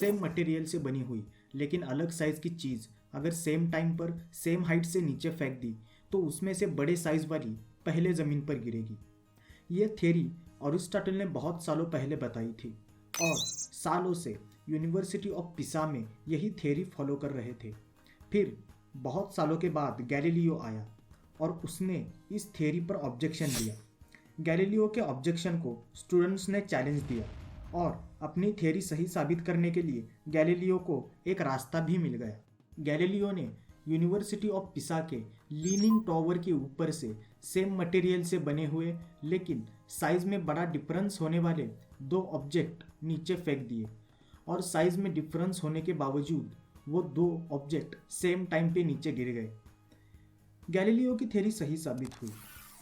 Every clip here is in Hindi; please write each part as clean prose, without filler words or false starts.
सेम मटेरियल से बनी हुई लेकिन अलग साइज़ की चीज़ अगर सेम टाइम पर सेम हाइट से नीचे फेंक दी तो उसमें से बड़े साइज़ वाली पहले ज़मीन पर गिरेगी। यह थ्योरी अरिस्टोटल ने बहुत सालों पहले बताई थी और सालों से यूनिवर्सिटी ऑफ पिसा में यही थ्योरी फॉलो कर रहे थे। फिर बहुत सालों के बाद गैलीलियो आया और उसने इस थ्योरी पर ऑब्जेक्शन दिया। गैलीलियो के ऑब्जेक्शन को स्टूडेंट्स ने चैलेंज दिया और अपनी थ्योरी सही साबित करने के लिए गैलीलियो को एक रास्ता भी मिल गया। गैलीलियो ने यूनिवर्सिटी ऑफ पिसा के लीनिंग टॉवर के ऊपर से सेम मटेरियल से बने हुए लेकिन साइज में बड़ा डिफरेंस होने वाले दो ऑब्जेक्ट नीचे फेंक दिए और साइज में डिफरेंस होने के बावजूद वो दो ऑब्जेक्ट सेम टाइम पे नीचे गिर गए। गैलीलियो की थ्योरी सही साबित हुई।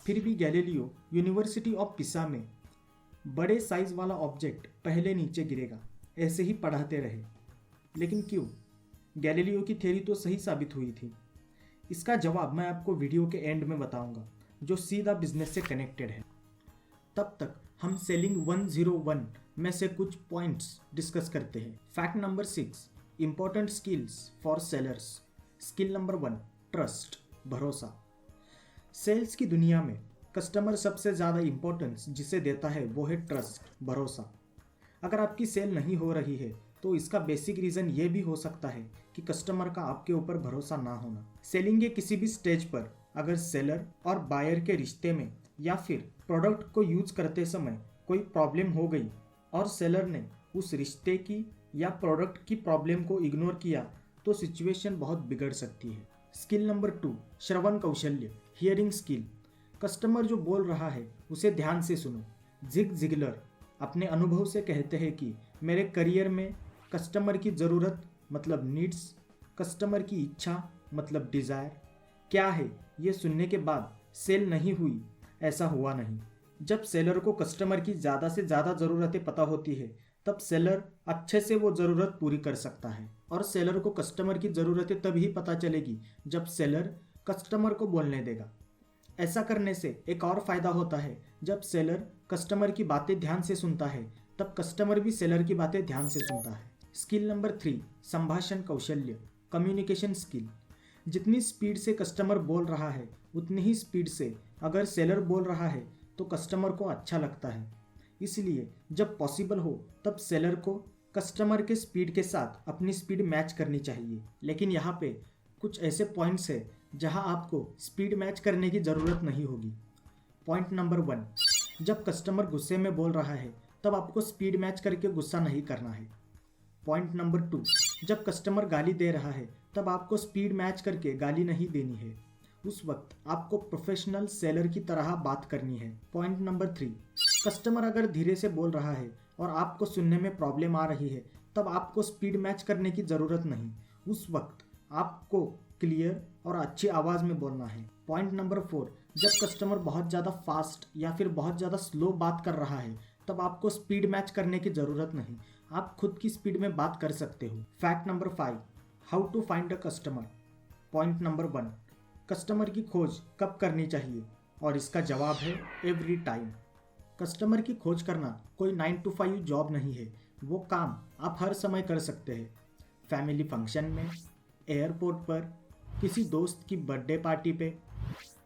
फिर भी गैलीलियो यूनिवर्सिटी ऑफ पिसा में बड़े साइज वाला ऑब्जेक्ट पहले नीचे गिरेगा ऐसे ही पढ़ाते रहे। लेकिन क्यों? गैलीलियो की थ्योरी तो सही साबित हुई थी। इसका जवाब मैं आपको वीडियो के एंड में बताऊंगा जो सीधा बिजनेस से कनेक्टेड है। तब तक हम सेलिंग 101 में से कुछ पॉइंट्स डिस्कस करते हैं। Fact number 6, important skills for sellers. Skill number 1, trust, भरोसा। सेल्स की दुनिया में कस्टमर सबसे ज़्यादा इंपॉर्टेंस जिसे देता है वो है ट्रस्ट, भरोसा। अगर आपकी सेल नहीं हो रही है तो इसका बेसिक रीज़न ये भी हो सकता है कि कस्टमर का आपके ऊपर भरोसा ना होना। सेलिंग के किसी भी स्टेज पर अगर सेलर और बायर के रिश्ते में या फिर प्रोडक्ट को यूज करते समय कोई प्रॉब्लम हो गई और सेलर ने उस रिश्ते की या प्रोडक्ट की प्रॉब्लम को इग्नोर किया तो सिचुएशन बहुत बिगड़ सकती है। स्किल नंबर 2, श्रवण कौशल्य, हियरिंग स्किल। कस्टमर जो बोल रहा है उसे ध्यान से सुनो। जिग जिगलर अपने अनुभव से कहते हैं कि मेरे करियर में कस्टमर की ज़रूरत मतलब नीड्स, कस्टमर की इच्छा मतलब डिज़ायर क्या है ये सुनने के बाद सेल नहीं हुई ऐसा हुआ नहीं। जब सेलर को कस्टमर की ज़्यादा से ज़्यादा ज़रूरतें पता होती है तब सेलर अच्छे से वो ज़रूरत पूरी कर सकता है। और सेलर को कस्टमर की ज़रूरतें तभी पता चलेगी जब सेलर कस्टमर को बोलने देगा। ऐसा करने से एक और फ़ायदा होता है, जब सेलर कस्टमर की बातें ध्यान से सुनता है तब कस्टमर भी सेलर की बातें ध्यान से सुनता है। स्किल नंबर 3, संभाषण कौशल्य, कम्युनिकेशन स्किल। जितनी स्पीड से कस्टमर बोल रहा है उतनी ही स्पीड से अगर सेलर बोल रहा है तो कस्टमर को अच्छा लगता है। इसलिए जब पॉसिबल हो तब सेलर को कस्टमर के स्पीड के साथ अपनी स्पीड मैच करनी चाहिए। लेकिन यहाँ पे कुछ ऐसे पॉइंट्स है जहाँ आपको स्पीड मैच करने की ज़रूरत नहीं होगी। पॉइंट नंबर 1, जब कस्टमर गुस्से में बोल रहा है तब आपको स्पीड मैच करके गुस्सा नहीं करना है। पॉइंट नंबर 2, जब कस्टमर गाली दे रहा है तब आपको स्पीड मैच करके गाली नहीं देनी है। उस वक्त आपको प्रोफेशनल सेलर की तरह बात करनी है। पॉइंट नंबर 3, कस्टमर अगर धीरे से बोल रहा है और आपको सुनने में प्रॉब्लम आ रही है तब आपको स्पीड मैच करने की ज़रूरत नहीं। उस वक्त आपको क्लियर और अच्छी आवाज़ में बोलना है। पॉइंट नंबर 4, जब कस्टमर बहुत ज़्यादा फास्ट या फिर बहुत ज़्यादा स्लो बात कर रहा है तब आपको स्पीड मैच करने की ज़रूरत नहीं, आप खुद की स्पीड में बात कर सकते हो। Fact number 5, how to find a customer. Point number 1, customer की खोज कब करनी चाहिए और इसका जवाब है एवरी टाइम। कस्टमर की खोज करना कोई 9 to 5 जॉब नहीं है, वो काम आप हर समय कर सकते हैं। फैमिली फंक्शन में, एयरपोर्ट पर, किसी दोस्त की बर्थडे पार्टी पे।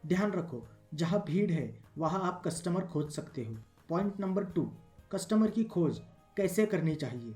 ध्यान रखो, जहाँ भीड़ है वहाँ आप कस्टमर खोज सकते हो। पॉइंट नंबर 2, कस्टमर की खोज कैसे करनी चाहिए।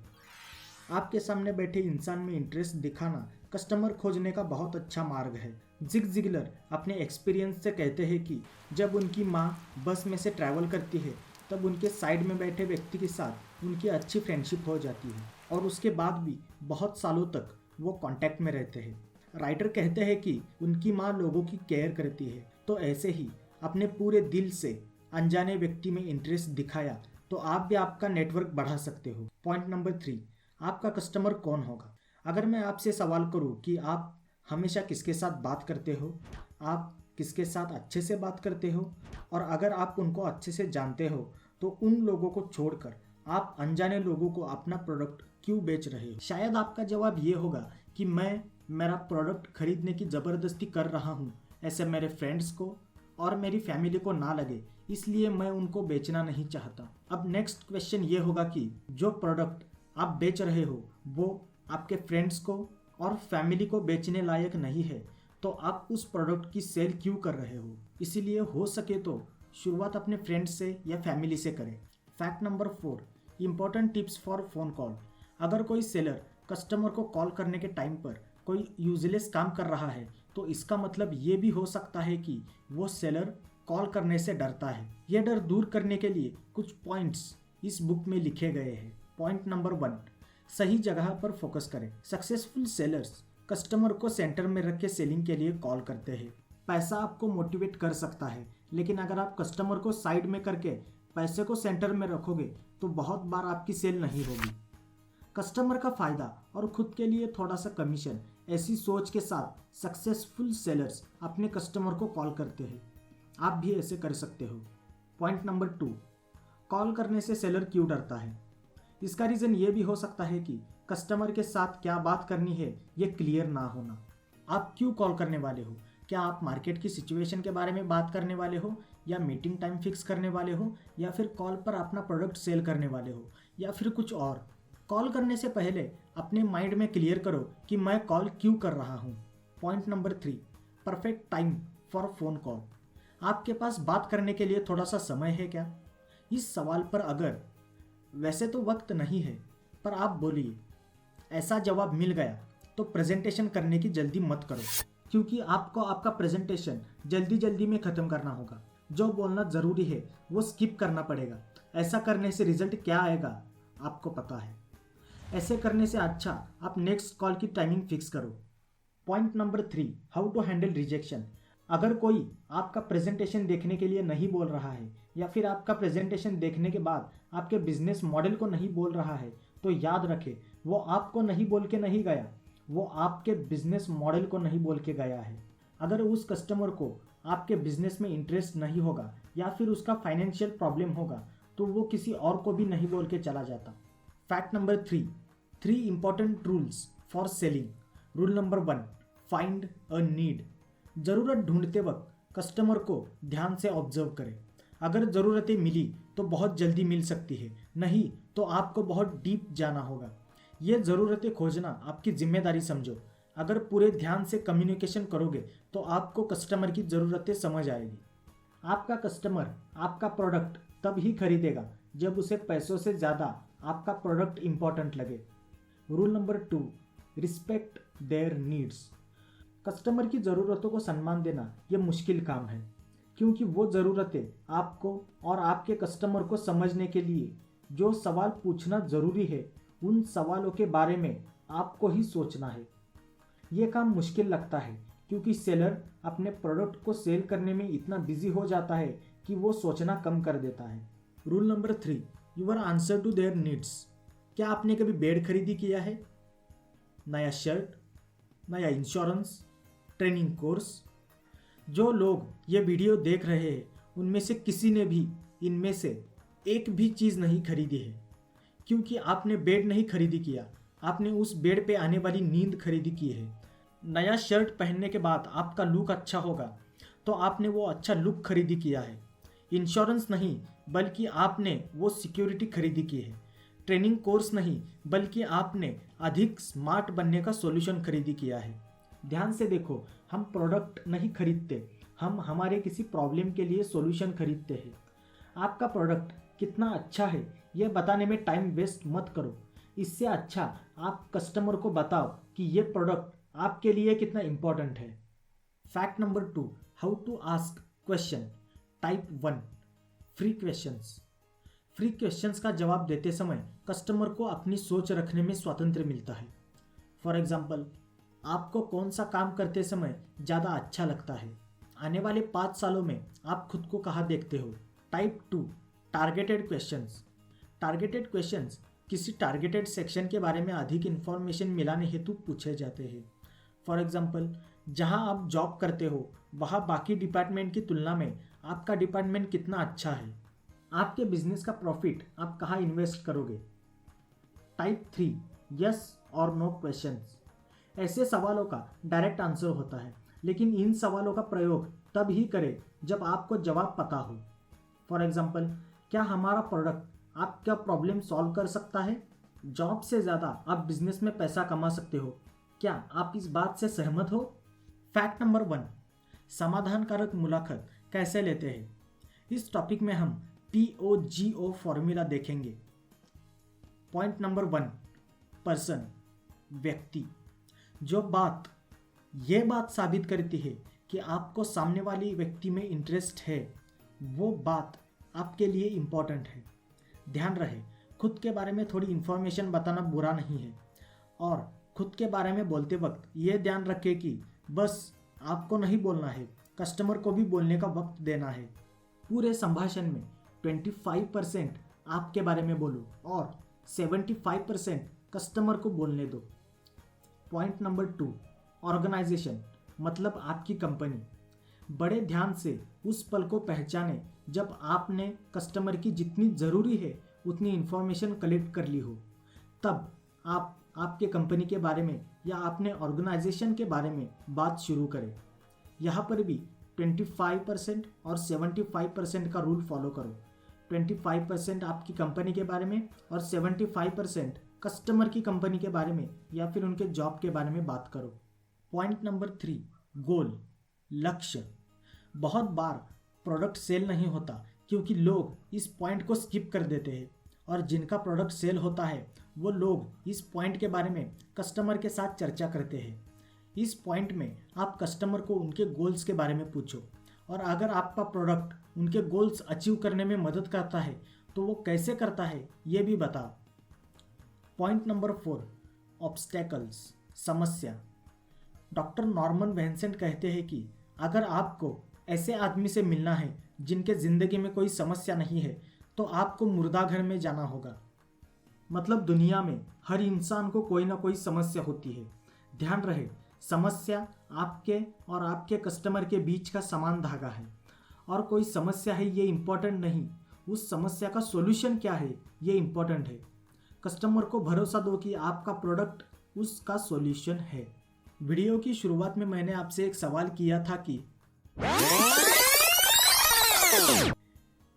आपके सामने बैठे इंसान में इंटरेस्ट दिखाना कस्टमर खोजने का बहुत अच्छा मार्ग है। जिग जिगलर अपने एक्सपीरियंस से कहते हैं कि जब उनकी माँ बस में से ट्रैवल करती है तब उनके साइड में बैठे व्यक्ति के साथ उनकी अच्छी फ्रेंडशिप हो जाती है और उसके बाद भी बहुत सालों तक वो कांटेक्ट में रहते हैं। राइटर कहते हैं कि उनकी माँ लोगों की केयर करती है, तो ऐसे ही अपने पूरे दिल से अनजाने व्यक्ति में इंटरेस्ट दिखाया तो आप भी आपका नेटवर्क बढ़ा सकते हो। पॉइंट नंबर 3, आपका कस्टमर कौन होगा। अगर मैं आपसे सवाल करूं कि आप हमेशा किसके साथ बात करते हो, आप किसके साथ अच्छे से बात करते हो और अगर आप उनको अच्छे से जानते हो तो उन लोगों को छोड़कर आप अनजाने लोगों को अपना प्रोडक्ट क्यों बेच रहे हो। शायद आपका जवाब ये होगा कि मैं मेरा प्रोडक्ट खरीदने की ज़बरदस्ती कर रहा हूँ, ऐसे मेरे फ्रेंड्स को और मेरी फैमिली को ना लगे, इसलिए मैं उनको बेचना नहीं चाहता। अब नेक्स्ट क्वेश्चन ये होगा कि जो प्रोडक्ट आप बेच रहे हो वो आपके फ्रेंड्स को और फैमिली को बेचने लायक नहीं है, तो आप उस प्रोडक्ट की सेल क्यों कर रहे हो? इसीलिए हो सके तो शुरुआत अपने फ्रेंड्स से या फैमिली से करें। Fact number 4, important tips for phone call. अगर कोई सेलर कस्टमर को कॉल करने के टाइम पर कोई यूजलेस काम कर रहा है तो इसका मतलब ये भी हो सकता है कि वो सेलर कॉल करने से डरता है। यह डर दूर करने के लिए कुछ पॉइंट्स इस बुक में लिखे गए हैं। पॉइंट नंबर 1, सही जगह पर फोकस करें। सक्सेसफुल सेलर्स कस्टमर को सेंटर में रख के सेलिंग के लिए कॉल करते हैं। पैसा आपको मोटिवेट कर सकता है, लेकिन अगर आप कस्टमर को साइड में करके पैसे को सेंटर में रखोगे तो बहुत बार आपकी सेल नहीं होगी। कस्टमर का फायदा और खुद के लिए थोड़ा सा कमीशन, ऐसी सोच के साथ सक्सेसफुल सेलर्स अपने कस्टमर को कॉल करते हैं। आप भी ऐसे कर सकते हो। पॉइंट नंबर 2, कॉल करने से सेलर क्यों डरता है? इसका रीज़न ये भी हो सकता है कि कस्टमर के साथ क्या बात करनी है ये क्लियर ना होना। आप क्यों कॉल करने वाले हो? क्या आप मार्केट की सिचुएशन के बारे में बात करने वाले हो, या मीटिंग टाइम फिक्स करने वाले हो, या फिर कॉल पर अपना प्रोडक्ट सेल करने वाले हो, या फिर कुछ और? कॉल करने से पहले अपने माइंड में क्लियर करो कि मैं कॉल क्यों कर रहा हूँ। Point number 3, perfect time for phone call. आपके पास बात करने के लिए थोड़ा सा समय है क्या? इस सवाल पर अगर वैसे तो वक्त नहीं है पर आप बोलिए, ऐसा जवाब मिल गया तो प्रेजेंटेशन करने की जल्दी मत करो, क्योंकि आपको आपका प्रेजेंटेशन जल्दी जल्दी में ख़त्म करना होगा। जो बोलना ज़रूरी है वो स्किप करना पड़ेगा। ऐसा करने से रिजल्ट क्या आएगा आपको पता है। ऐसे करने से अच्छा आप नेक्स्ट कॉल की टाइमिंग फिक्स करो। Point number 3, how to handle rejection. अगर कोई आपका प्रेजेंटेशन देखने के लिए नहीं बोल रहा है, या फिर आपका प्रेजेंटेशन देखने के बाद आपके बिजनेस मॉडल को नहीं बोल रहा है, तो याद रखें वो आपको नहीं बोल के नहीं गया, वो आपके बिजनेस मॉडल को नहीं बोल के गया है। अगर उस कस्टमर को आपके बिजनेस में इंटरेस्ट नहीं होगा या फिर उसका फाइनेंशियल प्रॉब्लम होगा तो वो किसी और को भी नहीं बोल के चला जाता। Fact number 3 important rules for selling. Rule number 1, find a need. ज़रूरत ढूंढते वक्त कस्टमर को ध्यान से ऑब्जर्व करें। अगर ज़रूरतें मिली तो बहुत जल्दी मिल सकती है, नहीं तो आपको बहुत डीप जाना होगा। ये ज़रूरतें खोजना आपकी जिम्मेदारी समझो। अगर पूरे ध्यान से कम्युनिकेशन करोगे तो आपको कस्टमर की ज़रूरतें समझ आएगी। आपका कस्टमर आपका प्रोडक्ट तब ही खरीदेगा जब उसे पैसों से ज़्यादा आपका प्रोडक्ट इम्पॉर्टेंट लगे। Rule number 2, respect there needs. Customer की ज़रूरतों को सम्मान देना ये मुश्किल काम है, क्योंकि वो ज़रूरतें आपको और आपके कस्टमर को समझने के लिए जो सवाल पूछना ज़रूरी है, उन सवालों के बारे में आपको ही सोचना है। ये काम मुश्किल लगता है क्योंकि सेलर अपने प्रोडक्ट को सेल करने में इतना बिजी हो जाता है कि वो सोचना कम कर देता है। Rule number 3, your answer to their needs. क्या आपने कभी बेड खरीदी किया है? नया शर्ट, नया इंश्योरेंस, ट्रेनिंग कोर्स? जो लोग ये वीडियो देख रहे हैं उनमें से किसी ने भी इनमें से एक भी चीज़ नहीं खरीदी है, क्योंकि आपने बेड नहीं खरीदी किया, आपने उस बेड पे आने वाली नींद खरीदी की है। नया शर्ट पहनने के बाद आपका लुक अच्छा होगा तो आपने वो अच्छा लुक खरीदी किया है। इंश्योरेंस नहीं बल्कि आपने वो सिक्योरिटी खरीदी की है। ट्रेनिंग कोर्स नहीं बल्कि आपने अधिक स्मार्ट बनने का सॉल्यूशन खरीदी किया है। ध्यान से देखो, हम प्रोडक्ट नहीं खरीदते, हम हमारे किसी प्रॉब्लम के लिए सॉल्यूशन खरीदते हैं। आपका प्रोडक्ट कितना अच्छा है यह बताने में टाइम वेस्ट मत करो। इससे अच्छा आप कस्टमर को बताओ कि ये प्रोडक्ट आपके लिए कितना इम्पोर्टेंट है। Fact number 2, how to ask question. Type 1, free questions. Free questions का जवाब देते समय कस्टमर को अपनी सोच रखने में स्वातंत्र्य मिलता है। फॉर एग्जाम्पल, आपको कौन सा काम करते समय ज़्यादा अच्छा लगता है? आने वाले 5 सालों में आप खुद को कहाँ देखते हो? Type 2, targeted questions. Targeted questions किसी टारगेटेड सेक्शन के बारे में अधिक इन्फॉर्मेशन मिलाने हेतु पूछे जाते हैं। फॉर एग्जाम्पल, जहां आप जॉब करते हो वहां बाकी डिपार्टमेंट की तुलना में आपका डिपार्टमेंट कितना अच्छा है? आपके बिजनेस का प्रॉफिट आप कहाँ इन्वेस्ट करोगे? टाइप 3, यस और नो क्वेश्चंस। ऐसे सवालों का डायरेक्ट आंसर होता है, लेकिन इन सवालों का प्रयोग तब ही करें जब आपको जवाब पता हो। फॉर एग्जाम्पल, क्या हमारा प्रोडक्ट आपका प्रॉब्लम सॉल्व कर सकता है? जॉब से ज़्यादा आप बिजनेस में पैसा कमा सकते हो। क्या आप इस बात से सहमत हो? फैक्ट नंबर 1, समाधानकारक मुलाकात कैसे लेते हैं। इस टॉपिक में हम POGO फॉर्मूला देखेंगे। पॉइंट नंबर 1, पर्सन, व्यक्ति। जो बात ये बात साबित करती है कि आपको सामने वाली व्यक्ति में इंटरेस्ट है, वो बात आपके लिए इम्पोर्टेंट है। ध्यान रहे, खुद के बारे में थोड़ी इन्फॉर्मेशन बताना बुरा नहीं है, और खुद के बारे में बोलते वक्त ये ध्यान रखें कि बस आपको नहीं बोलना है, कस्टमर को भी बोलने का वक्त देना है। पूरे संभाषण में 25% आपके बारे में बोलो और 75% कस्टमर को बोलने दो। पॉइंट नंबर 2, ऑर्गेनाइजेशन मतलब आपकी कंपनी। बड़े ध्यान से उस पल को पहचाने जब आपने कस्टमर की जितनी ज़रूरी है उतनी इन्फॉर्मेशन कलेक्ट कर ली हो। तब आप आपके कंपनी के बारे में या अपने ऑर्गेनाइजेशन के बारे में बात शुरू करें। यहाँ पर भी 25% और 75% का रूल फॉलो करो। 25% आपकी कंपनी के बारे में और 75% कस्टमर की कंपनी के बारे में या फिर उनके जॉब के बारे में बात करो। पॉइंट नंबर 3, गोल, लक्ष्य। बहुत बार प्रोडक्ट सेल नहीं होता क्योंकि लोग इस पॉइंट को स्किप कर देते हैं, और जिनका प्रोडक्ट सेल होता है वो लोग इस पॉइंट के बारे में कस्टमर के साथ चर्चा करते हैं। इस पॉइंट में आप कस्टमर को उनके गोल्स के बारे में पूछो, और अगर आपका प्रोडक्ट उनके गोल्स अचीव करने में मदद करता है तो वो कैसे करता है ये भी बताओ। पॉइंट नंबर 4, ऑब्स्टेकल्स, समस्या। डॉक्टर नॉर्मन विंसेंट कहते हैं कि अगर आपको ऐसे आदमी से मिलना है जिनके ज़िंदगी में कोई समस्या नहीं है तो आपको मुर्दाघर में जाना होगा। मतलब दुनिया में हर इंसान को कोई ना कोई समस्या होती है। ध्यान रहे, समस्या आपके और आपके कस्टमर के बीच का समान धागा है, और कोई समस्या है ये इम्पोर्टेंट नहीं, उस समस्या का सॉल्यूशन क्या है ये इम्पोर्टेंट है। कस्टमर को भरोसा दो कि आपका प्रोडक्ट उसका सॉल्यूशन है। वीडियो की शुरुआत में मैंने आपसे एक सवाल किया था कि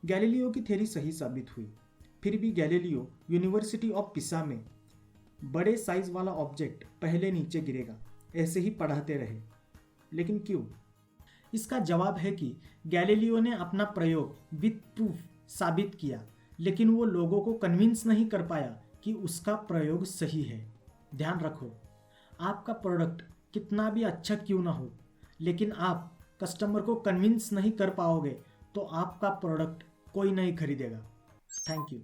गैलीलियो की थ्योरी सही साबित हुई, फिर भी गैलीलियो यूनिवर्सिटी ऑफ पिसा में बड़े साइज वाला ऑब्जेक्ट पहले नीचे गिरेगा ऐसे ही पढ़ाते रहे। लेकिन क्यों? इसका जवाब है कि गैलीलियो ने अपना प्रयोग विद प्रूफ साबित किया, लेकिन वो लोगों को कन्विंस नहीं कर पाया कि उसका प्रयोग सही है। ध्यान रखो, आपका प्रोडक्ट कितना भी अच्छा क्यों ना हो, लेकिन आप कस्टमर को कन्विंस नहीं कर पाओगे तो आपका प्रोडक्ट कोई नहीं खरीदेगा। Thank you.